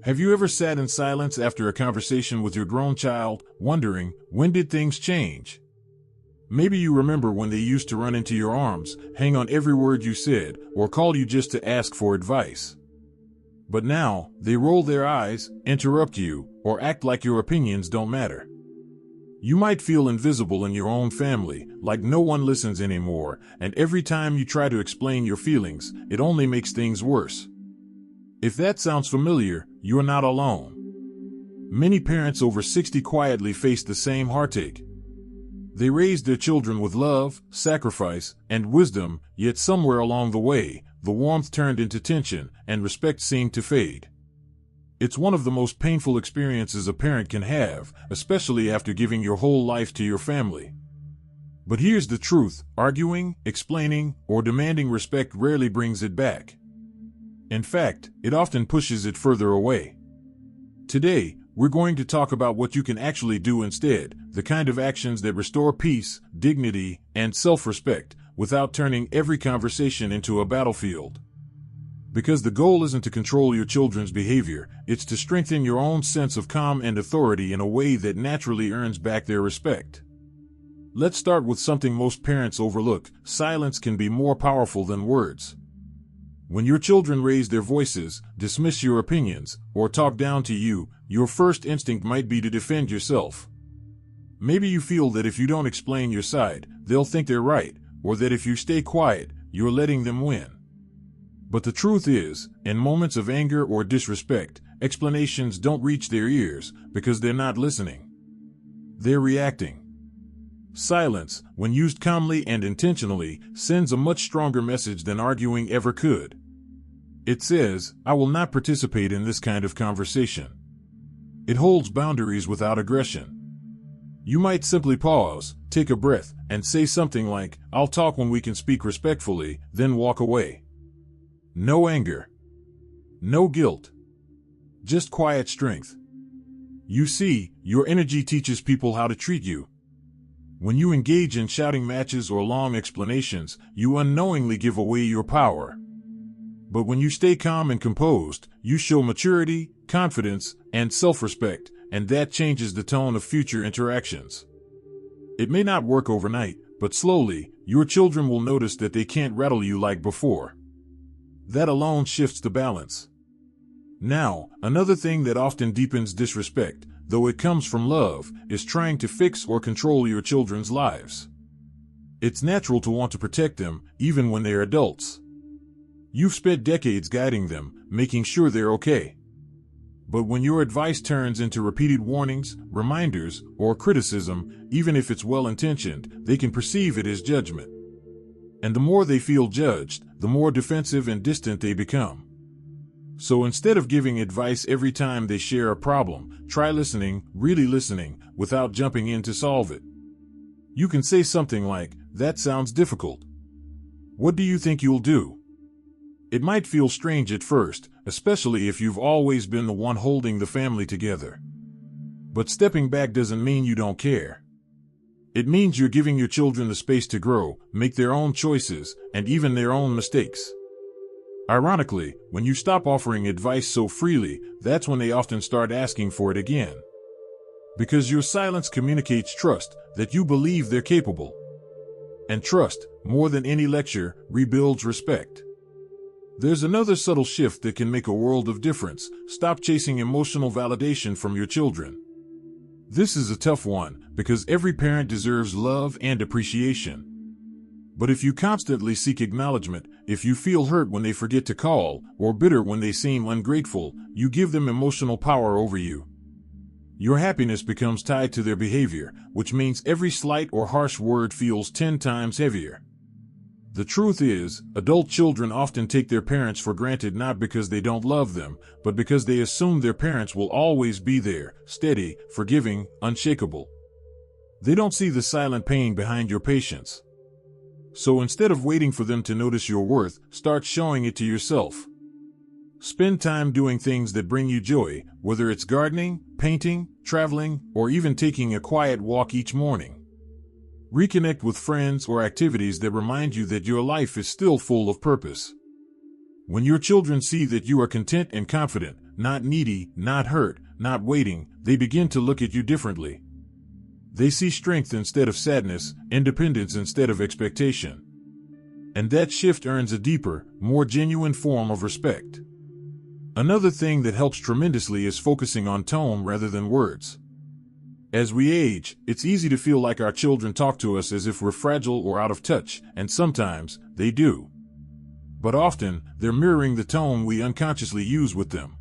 Have you ever sat in silence after a conversation with your grown child, wondering, when did things change? Maybe you remember when they used to run into your arms, hang on every word you said, or call you just to ask for advice. But now, they roll their eyes, interrupt you, or act like your opinions don't matter. You might feel invisible in your own family, like no one listens anymore, and every time you try to explain your feelings, it only makes things worse. If that sounds familiar, you're not alone. Many parents over 60 quietly face the same heartache. They raised their children with love, sacrifice, and wisdom, yet somewhere along the way, the warmth turned into tension, and respect seemed to fade. It's one of the most painful experiences a parent can have, especially after giving your whole life to your family. But here's the truth: arguing, explaining, or demanding respect rarely brings it back. In fact, it often pushes it further away. Today, we're going to talk about what you can actually do instead, the kind of actions that restore peace, dignity, and self-respect, without turning every conversation into a battlefield. Because the goal isn't to control your children's behavior, it's to strengthen your own sense of calm and authority in a way that naturally earns back their respect. Let's start with something most parents overlook: silence can be more powerful than words. When your children raise their voices, dismiss your opinions, or talk down to you, your first instinct might be to defend yourself. Maybe you feel that if you don't explain your side, they'll think they're right, or that if you stay quiet, you're letting them win. But the truth is, in moments of anger or disrespect, explanations don't reach their ears because they're not listening. They're reacting. Silence, when used calmly and intentionally, sends a much stronger message than arguing ever could. It says, "I will not participate in this kind of conversation." It holds boundaries without aggression. You might simply pause, take a breath, and say something like, "I'll talk when we can speak respectfully," then walk away. No anger. No guilt. Just quiet strength. You see, your energy teaches people how to treat you. When you engage in shouting matches or long explanations, you unknowingly give away your power. But when you stay calm and composed, you show maturity, confidence, and self-respect, and that changes the tone of future interactions. It may not work overnight, but slowly, your children will notice that they can't rattle you like before. That alone shifts the balance. Now, another thing that often deepens disrespect, though it comes from love, is trying to fix or control your children's lives. It's natural to want to protect them, even when they're adults. You've spent decades guiding them, making sure they're okay. But when your advice turns into repeated warnings, reminders, or criticism, even if it's well-intentioned, they can perceive it as judgment. And the more they feel judged, the more defensive and distant they become. So instead of giving advice every time they share a problem, try listening, really listening, without jumping in to solve it. You can say something like, "That sounds difficult. What do you think you'll do?" It might feel strange at first, especially if you've always been the one holding the family together. But stepping back doesn't mean you don't care. It means you're giving your children the space to grow, make their own choices, and even their own mistakes. Ironically, when you stop offering advice so freely, that's when they often start asking for it again. Because your silence communicates trust, that you believe they're capable. And trust, more than any lecture, rebuilds respect. There's another subtle shift that can make a world of difference: stop chasing emotional validation from your children. This is a tough one, because every parent deserves love and appreciation. But if you constantly seek acknowledgement, if you feel hurt when they forget to call, or bitter when they seem ungrateful, you give them emotional power over you. Your happiness becomes tied to their behavior, which means every slight or harsh word feels 10 times heavier. The truth is, adult children often take their parents for granted not because they don't love them, but because they assume their parents will always be there, steady, forgiving, unshakable. They don't see the silent pain behind your patience. So instead of waiting for them to notice your worth, start showing it to yourself. Spend time doing things that bring you joy, whether it's gardening, painting, traveling, or even taking a quiet walk each morning. Reconnect with friends or activities that remind you that your life is still full of purpose. When your children see that you are content and confident, not needy, not hurt, not waiting, they begin to look at you differently. They see strength instead of sadness, independence instead of expectation. And that shift earns a deeper, more genuine form of respect. Another thing that helps tremendously is focusing on tone rather than words. As we age, it's easy to feel like our children talk to us as if we're fragile or out of touch, and sometimes they do. But often, they're mirroring the tone we unconsciously use with them.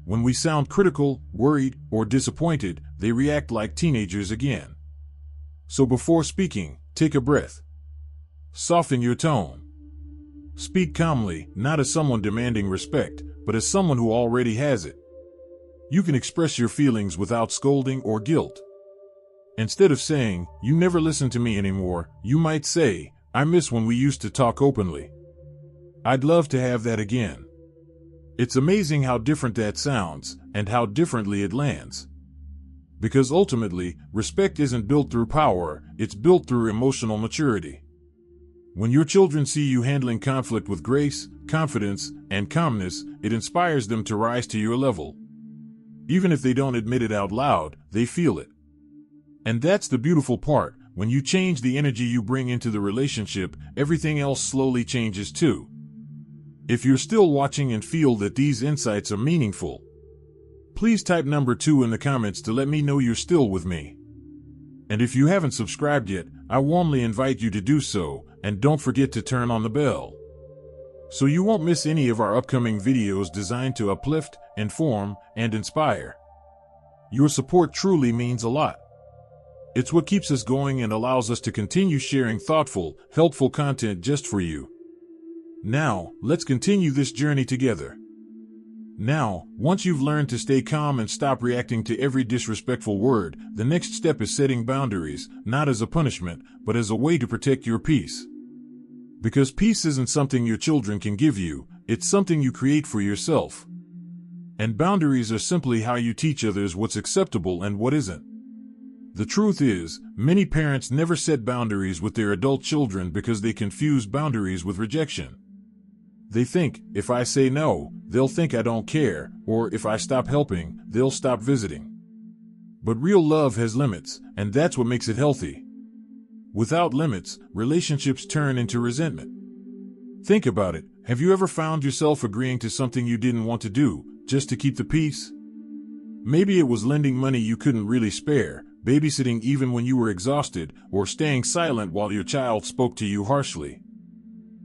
When we sound critical, worried, or disappointed, they react like teenagers again. So before speaking, take a breath. Soften your tone. Speak calmly, not as someone demanding respect, but as someone who already has it. You can express your feelings without scolding or guilt. Instead of saying, "You never listen to me anymore," you might say, "I miss when we used to talk openly. I'd love to have that again." It's amazing how different that sounds, and how differently it lands. Because ultimately, respect isn't built through power, it's built through emotional maturity. When your children see you handling conflict with grace, confidence, and calmness, it inspires them to rise to your level. Even if they don't admit it out loud, they feel it. And that's the beautiful part. When you change the energy you bring into the relationship, everything else slowly changes too. If you're still watching and feel that these insights are meaningful, please type number 2 in the comments to let me know you're still with me. And if you haven't subscribed yet, I warmly invite you to do so, and don't forget to turn on the bell, so you won't miss any of our upcoming videos designed to uplift, inform, and inspire. Your support truly means a lot. It's what keeps us going and allows us to continue sharing thoughtful, helpful content just for you. Now, let's continue this journey together. Now, once you've learned to stay calm and stop reacting to every disrespectful word, the next step is setting boundaries, not as a punishment, but as a way to protect your peace. Because peace isn't something your children can give you, it's something you create for yourself. And boundaries are simply how you teach others what's acceptable and what isn't. The truth is, many parents never set boundaries with their adult children because they confuse boundaries with rejection. They think, if I say no, they'll think I don't care, or if I stop helping, they'll stop visiting. But real love has limits, and that's what makes it healthy. Without limits, relationships turn into resentment. Think about it. Have you ever found yourself agreeing to something you didn't want to do, just to keep the peace? Maybe it was lending money you couldn't really spare, babysitting even when you were exhausted, or staying silent while your child spoke to you harshly.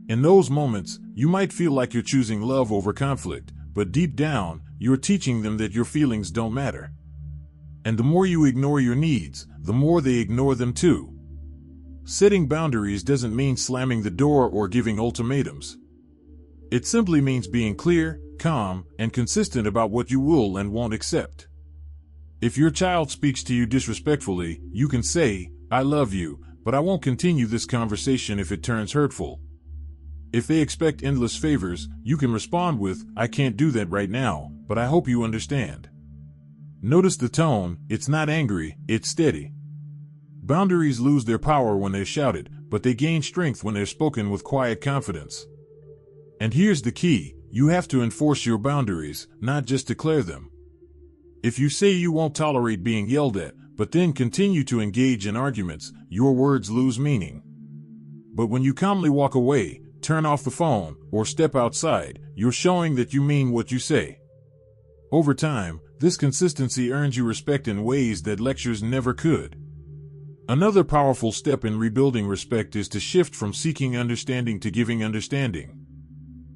In those moments, you might feel like you're choosing love over conflict, but deep down, you're teaching them that your feelings don't matter. And the more you ignore your needs, the more they ignore them too. Setting boundaries doesn't mean slamming the door or giving ultimatums. It simply means being clear, calm, and consistent about what you will and won't accept. If your child speaks to you disrespectfully, you can say, "I love you, but I won't continue this conversation if it turns hurtful." If they expect endless favors, you can respond with, "I can't do that right now, but I hope you understand." Notice the tone. It's not angry, it's steady. Boundaries lose their power when they're shouted, but they gain strength when they're spoken with quiet confidence. And here's the key. You have to enforce your boundaries, not just declare them. If you say you won't tolerate being yelled at, but then continue to engage in arguments, your words lose meaning. But when you calmly walk away, turn off the phone, or step outside, you're showing that you mean what you say. Over time, this consistency earns you respect in ways that lectures never could. Another powerful step in rebuilding respect is to shift from seeking understanding to giving understanding.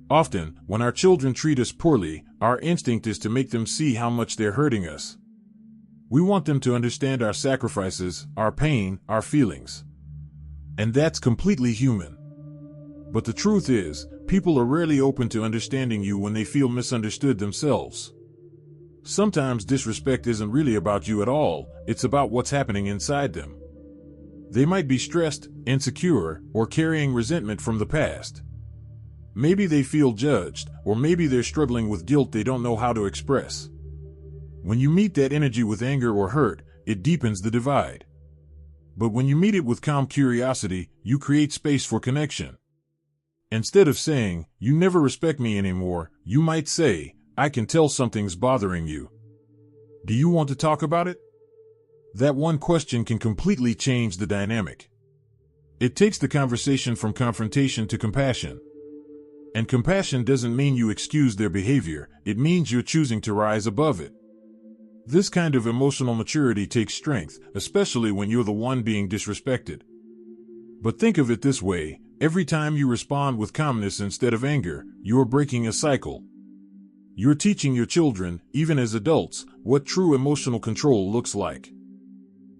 Often, when our children treat us poorly, our instinct is to make them see how much they're hurting us. We want them to understand our sacrifices, our pain, our feelings. And that's completely human. But the truth is, people are rarely open to understanding you when they feel misunderstood themselves. Sometimes disrespect isn't really about you at all, it's about what's happening inside them. They might be stressed, insecure, or carrying resentment from the past. Maybe they feel judged, or maybe they're struggling with guilt they don't know how to express. When you meet that energy with anger or hurt, it deepens the divide. But when you meet it with calm curiosity, you create space for connection. Instead of saying, "You never respect me anymore," you might say, I can tell something's bothering you. Do you want to talk about it? That one question can completely change the dynamic. It takes the conversation from confrontation to compassion. And compassion doesn't mean you excuse their behavior, it means you're choosing to rise above it. This kind of emotional maturity takes strength, especially when you're the one being disrespected. But think of it this way, every time you respond with calmness instead of anger, you're breaking a cycle. You're teaching your children, even as adults, what true emotional control looks like.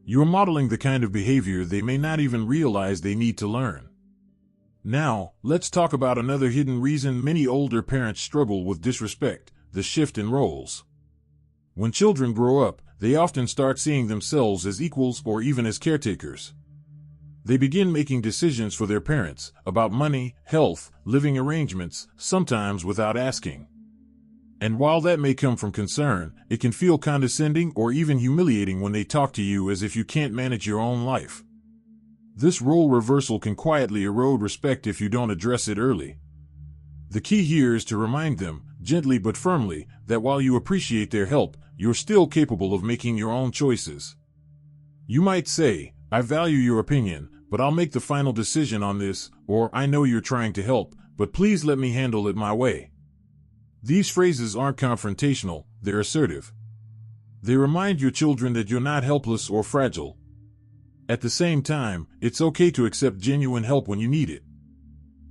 You're modeling the kind of behavior they may not even realize they need to learn. Now, let's talk about another hidden reason many older parents struggle with disrespect: the shift in roles. When children grow up, they often start seeing themselves as equals or even as caretakers. They begin making decisions for their parents, about money, health, living arrangements, sometimes without asking. And while that may come from concern, it can feel condescending or even humiliating when they talk to you as if you can't manage your own life. This role reversal can quietly erode respect if you don't address it early. The key here is to remind them, gently but firmly, that while you appreciate their help, you're still capable of making your own choices. You might say, "I value your opinion, but I'll make the final decision on this," or "I know you're trying to help, but please let me handle it my way." These phrases aren't confrontational, they're assertive. They remind your children that you're not helpless or fragile. At the same time, it's okay to accept genuine help when you need it.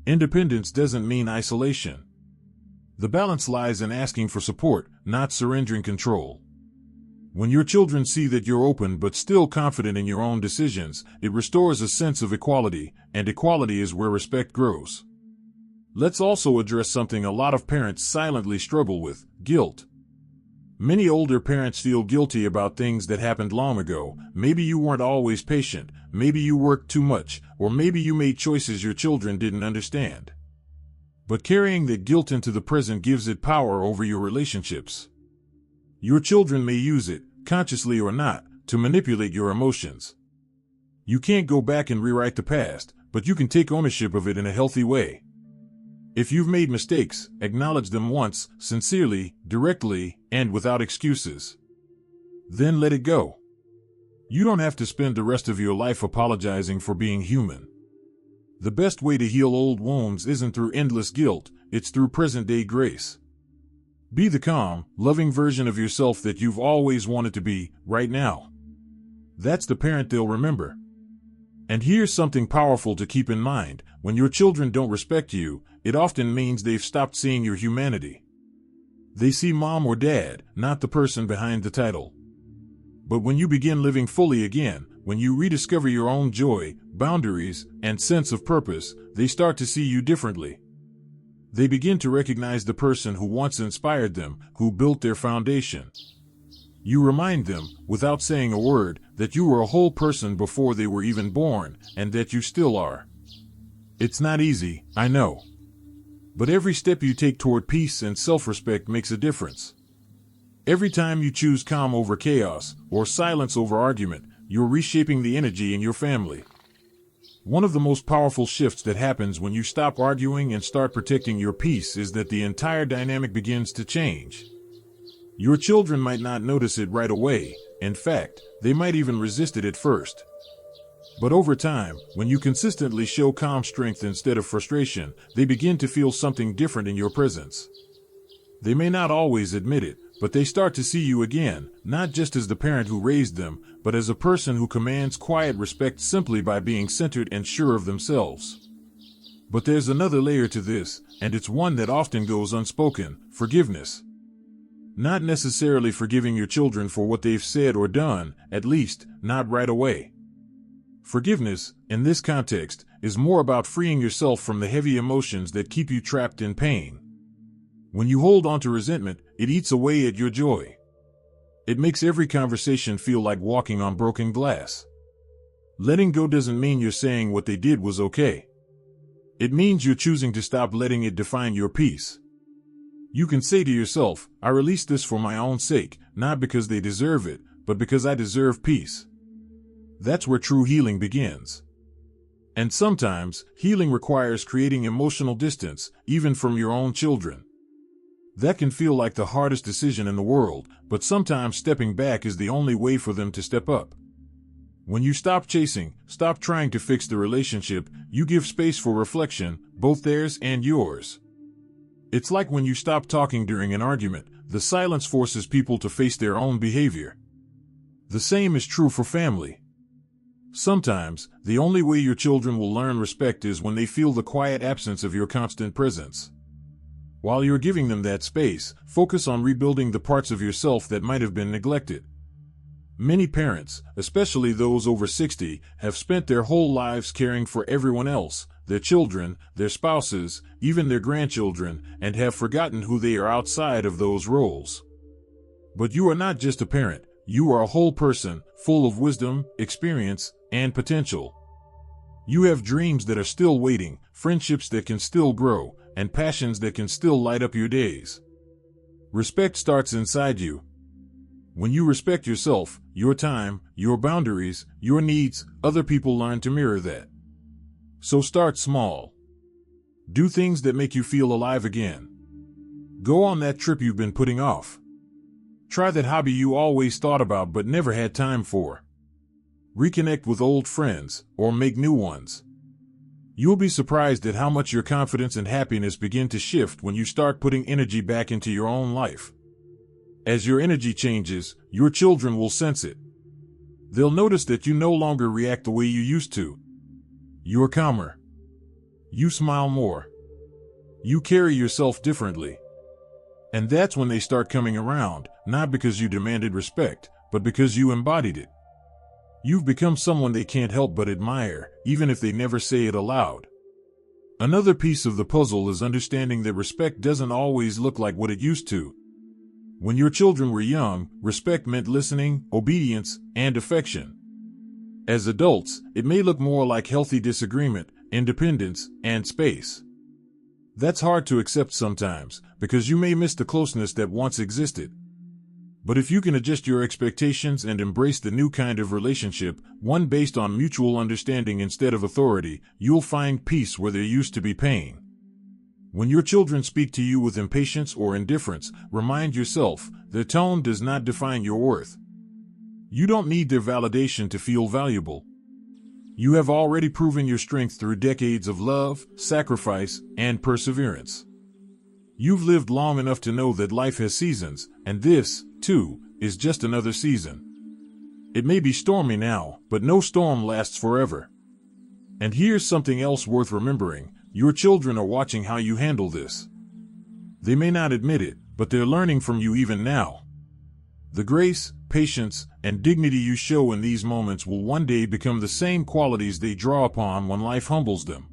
Independence doesn't mean isolation. The balance lies in asking for support, not surrendering control. When your children see that you're open but still confident in your own decisions, it restores a sense of equality, and equality is where respect grows. Let's also address something a lot of parents silently struggle with: guilt. Many older parents feel guilty about things that happened long ago. Maybe you weren't always patient, maybe you worked too much, or maybe you made choices your children didn't understand. But carrying that guilt into the present gives it power over your relationships. Your children may use it, consciously or not, to manipulate your emotions. You can't go back and rewrite the past, but you can take ownership of it in a healthy way. If you've made mistakes, acknowledge them once, sincerely, directly, and without excuses. Then let it go. You don't have to spend the rest of your life apologizing for being human. The best way to heal old wounds isn't through endless guilt, it's through present-day grace. Be the calm, loving version of yourself that you've always wanted to be, right now. That's the parent they'll remember. And here's something powerful to keep in mind: when your children don't respect you, it often means they've stopped seeing your humanity. They see mom or dad, not the person behind the title. But when you begin living fully again, when you rediscover your own joy, boundaries, and sense of purpose, they start to see you differently. They begin to recognize the person who once inspired them, who built their foundation. You remind them, without saying a word, that you were a whole person before they were even born, and that you still are. It's not easy, I know. But every step you take toward peace and self-respect makes a difference. Every time you choose calm over chaos, or silence over argument, you're reshaping the energy in your family. One of the most powerful shifts that happens when you stop arguing and start protecting your peace is that the entire dynamic begins to change. Your children might not notice it right away. In fact, they might even resist it at first. But over time, when you consistently show calm strength instead of frustration, they begin to feel something different in your presence. They may not always admit it, but they start to see you again, not just as the parent who raised them, but as a person who commands quiet respect simply by being centered and sure of themselves. But there's another layer to this, and it's one that often goes unspoken: forgiveness. Not necessarily forgiving your children for what they've said or done, at least, not right away. Forgiveness, in this context, is more about freeing yourself from the heavy emotions that keep you trapped in pain. When you hold on to resentment, it eats away at your joy. It makes every conversation feel like walking on broken glass. Letting go doesn't mean you're saying what they did was okay. It means you're choosing to stop letting it define your peace. You can say to yourself, "I release this for my own sake, not because they deserve it, but because I deserve peace." That's where true healing begins. And sometimes, healing requires creating emotional distance, even from your own children. That can feel like the hardest decision in the world, but sometimes stepping back is the only way for them to step up. When you stop chasing, stop trying to fix the relationship, you give space for reflection, both theirs and yours. It's like when you stop talking during an argument, the silence forces people to face their own behavior. The same is true for family. Sometimes, the only way your children will learn respect is when they feel the quiet absence of your constant presence. While you're giving them that space, focus on rebuilding the parts of yourself that might have been neglected. Many parents, especially those over 60, have spent their whole lives caring for everyone else, their children, their spouses, even their grandchildren, and have forgotten who they are outside of those roles. But you are not just a parent, you are a whole person, full of wisdom, experience, and potential. You have dreams that are still waiting, friendships that can still grow, and passions that can still light up your days. Respect starts inside you. When you respect yourself, your time, your boundaries, your needs, other people learn to mirror that. So start small. Do things that make you feel alive again. Go on that trip you've been putting off. Try that hobby you always thought about but never had time for. Reconnect with old friends, or make new ones. You'll be surprised at how much your confidence and happiness begin to shift when you start putting energy back into your own life. As your energy changes, your children will sense it. They'll notice that you no longer react the way you used to. You're calmer. You smile more. You carry yourself differently. And that's when they start coming around, not because you demanded respect, but because you embodied it. You've become someone they can't help but admire, even if they never say it aloud. Another piece of the puzzle is understanding that respect doesn't always look like what it used to. When your children were young, respect meant listening, obedience, and affection. As adults, it may look more like healthy disagreement, independence, and space. That's hard to accept sometimes, because you may miss the closeness that once existed. But if you can adjust your expectations and embrace the new kind of relationship, one based on mutual understanding instead of authority, you'll find peace where there used to be pain. When your children speak to you with impatience or indifference, remind yourself, their tone does not define your worth. You don't need their validation to feel valuable. You have already proven your strength through decades of love, sacrifice, and perseverance. You've lived long enough to know that life has seasons, and this, too, is just another season. It may be stormy now, but no storm lasts forever. And here's something else worth remembering. Your children are watching how you handle this. They may not admit it, but they're learning from you even now. The grace, patience, and dignity you show in these moments will one day become the same qualities they draw upon when life humbles them.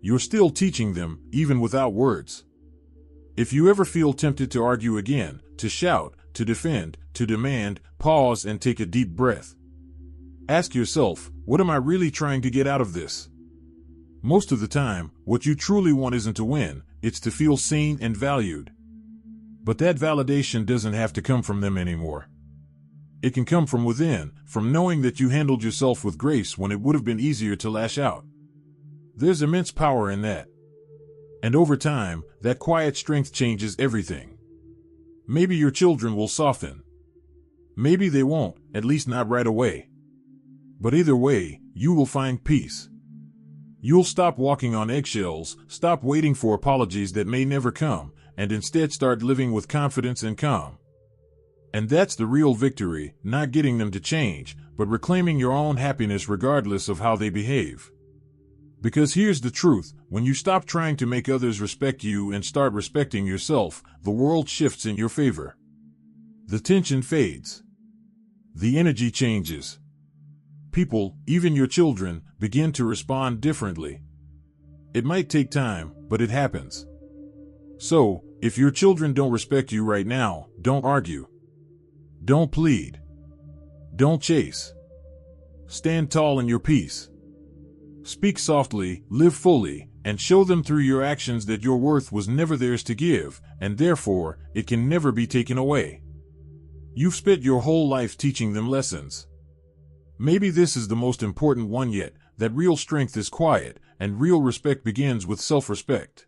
You're still teaching them, even without words. If you ever feel tempted to argue again, to shout, to defend, to demand, pause and take a deep breath. Ask yourself, what am I really trying to get out of this? Most of the time, what you truly want isn't to win, it's to feel seen and valued. But that validation doesn't have to come from them anymore. It can come from within, from knowing that you handled yourself with grace when it would have been easier to lash out. There's immense power in that. And over time, that quiet strength changes everything. Maybe your children will soften. Maybe they won't, at least not right away. But either way, you will find peace. You'll stop walking on eggshells, stop waiting for apologies that may never come, and instead start living with confidence and calm. And that's the real victory, not getting them to change, but reclaiming your own happiness regardless of how they behave. Because here's the truth, when you stop trying to make others respect you and start respecting yourself, the world shifts in your favor. The tension fades. The energy changes. People, even your children, begin to respond differently. It might take time, but it happens. So, if your children don't respect you right now, don't argue. Don't plead. Don't chase. Stand tall in your peace. Speak softly, live fully, and show them through your actions that your worth was never theirs to give, and therefore, it can never be taken away. You've spent your whole life teaching them lessons. Maybe this is the most important one yet, that real strength is quiet, and real respect begins with self-respect.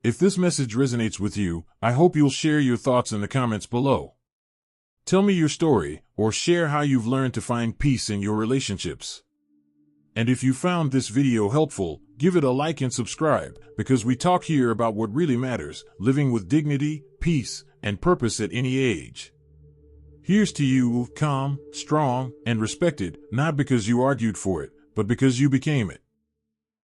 If this message resonates with you, I hope you'll share your thoughts in the comments below. Tell me your story, or share how you've learned to find peace in your relationships. And if you found this video helpful, give it a like and subscribe, because we talk here about what really matters, living with dignity, peace, and purpose at any age. Here's to you, calm, strong, and respected, not because you argued for it, but because you became it.